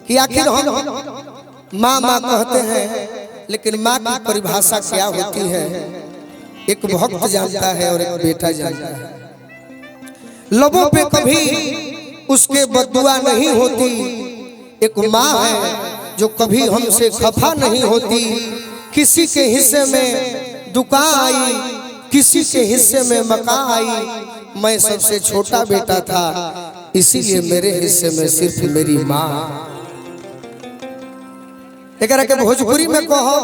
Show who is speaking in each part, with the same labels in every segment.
Speaker 1: कि आखिर हम माँ माँ कहते हैं, लेकिन माँ की परिभाषा क्या होती है एक भक्त जानता है और एक बेटा जानता है। लबों पे कभी उसके बददुआ नहीं होती। एक माँ है जो कभी हमसे खफा नहीं होती। किसी के हिस्से में दुकान आई, किसी के हिस्से में मकान आई। मैं सबसे छोटा बेटा था, इसीलिए मेरे हिस्से में सिर्फ मेरी माँ। एकरा के भोजपुरी में कहो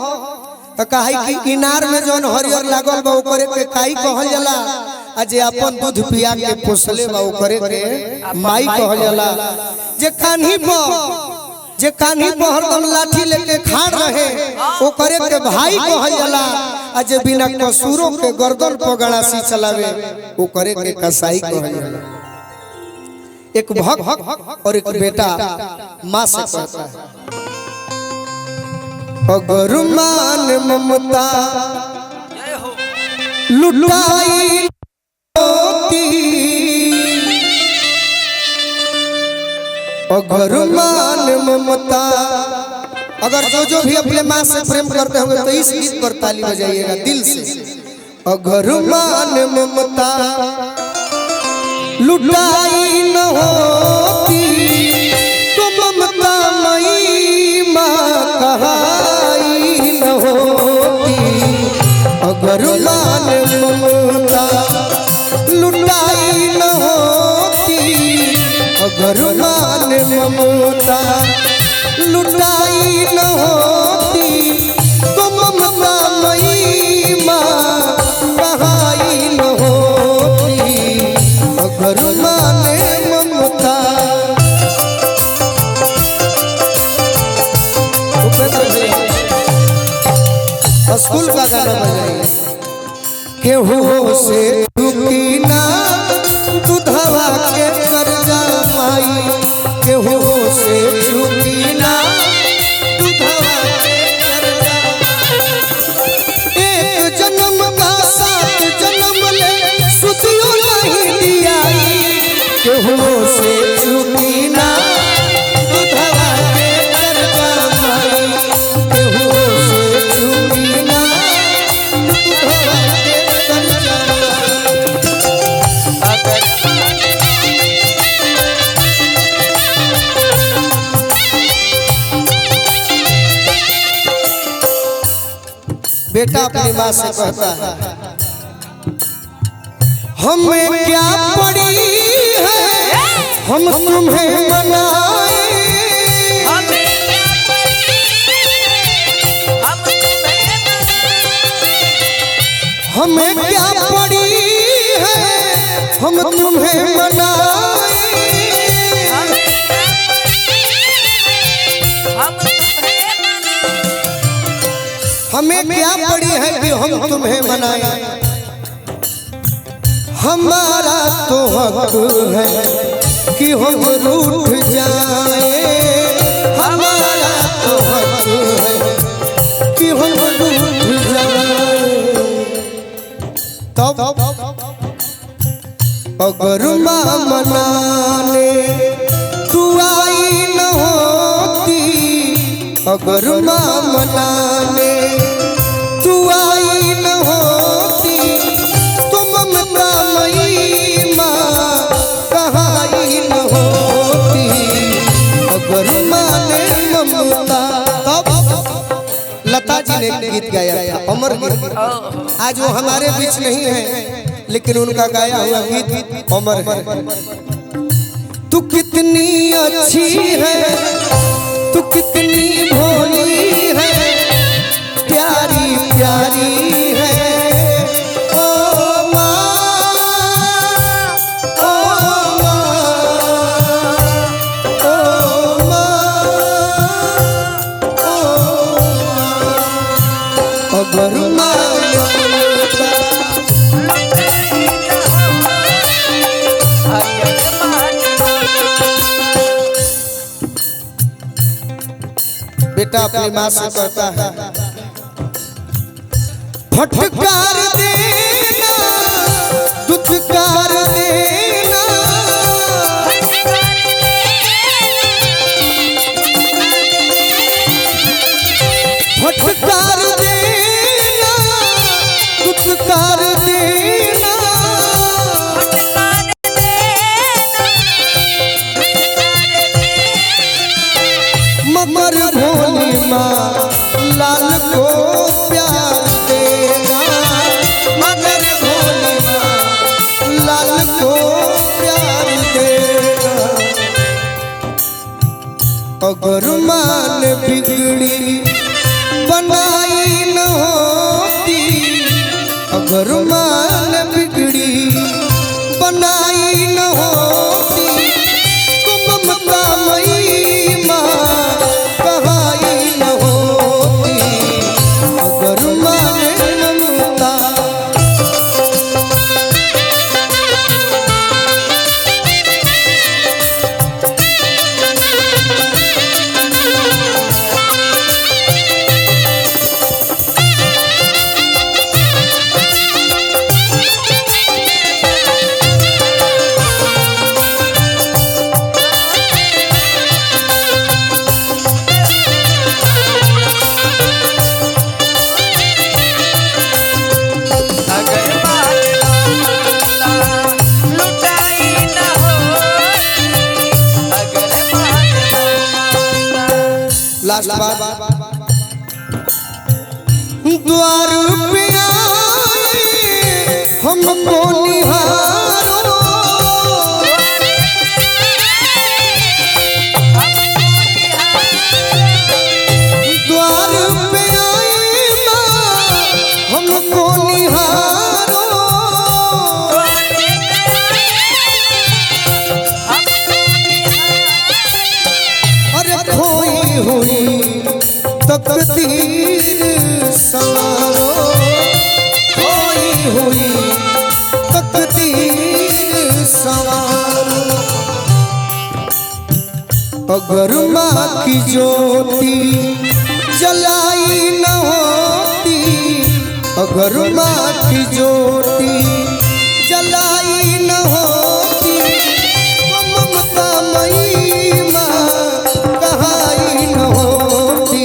Speaker 1: तो कहाई कि इनार में जौन हरियर लागल बा ओकरे के काई कहल जाला, अजे अपन दूध पिया के पोसले बा ओकरे के माई कहल जाला। जे कान्ही पर हरदम लाठी लेके खाड़ रहे ओकरे के भाई कहल जाला। अजे बिना कसूरों के गर्दन पर गड़ासी चलावे ओकरे के कसाई कहल जाला। एक भक्त और एक बेटा माँ से कहता है, अगर मान ममता लुटाई होती, अगर मान ममता, अगर जो भी अपने माँ से प्रेम करते होंगे तो इस गीत पर ताली बजाइएगा दिल से। अगर मान ममता लुटाई न होती तो ममता मई माँ कहाई न होती। अगर मान ममता लुटाई न होती, अगर मान ममता लुटाई न होती तो ममता मई माँ कहाई न होती। अगर मान ममता, स्कूल का गाना बजाइए। केहू से रुकी ना दुधवा के कर्जा माई, केहू से रुकी ना दुधवा के कर्जा। एक जन्म का 7 जन्म ले सुधियो नहीं दियाई, केहू से रुकी ना दुधवा के कर्जा माई, केहू से रुकी ना दुधवा के कर्जा। बेटा अपनी माँ से कहता है, हमें क्या पड़ी है हम तुम्हें मनाए, हमें क्या पड़ी है हम तुम्हें मनाए। हमें क्या पड़ी है कि हम तुम्हें मनाएं, हमारा तो हक है कि हम रूठ जाएं, हमारा तो हक है कि हम रूठ जाएं। तब अगर माँ मनाने तू आई न होती, अगर माँ मनाने तू आई न होती तो ममता मई माँ कहाई न होती। अगर माने ममता, तब लता जी ने गीत गाया था अमर गीत। आज वो हमारे बीच नहीं है, लेकिन उनका गाया हुआ गीत अमर है। तू कितनी अच्छी है, तू कितनी भोली है, प्यारी प्यारी है ओ माँ, ओ माँ, ओ माँ, ओ माँ। अगर माँ बेटा अपनी माँ से कहता है, फटकार देना दुत्कार देना, कमर भोली माँ लाल को प्यार देना, मगर भोली माँ लाल को प्यार देना। अगर मान बिगड़ी बनाई न होती, अगर मान बिगड़ी बनाई न होती, तो ममता मई माँ कहाई न होती। अगर मान ममता लास्ट बात, द्वार पे आए हमको निहारो, द्वार पे आए माँ हमको निहारो। अरे खोई हुई तकदीर संवारो, खोई हुई तकदीर संवारो। अगर माँ की ज्योति जलाई न होती, अगर माँ की ज्योति जलाई न होती, तो ममता मई माँ कहाई न होती।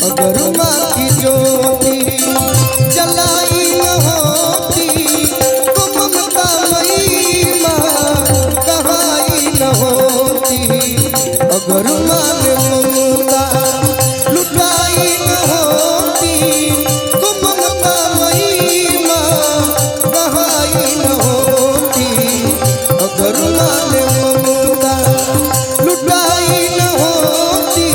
Speaker 1: अगर माँ की ज्योति जलाई न होती, तो ममता मई माँ कहाई न होती। अगर माँ ने ममता लुटाई न होती, तो ममता मई माँ कहाई न होती। अगर माँ ने ममता लुटाई न होती,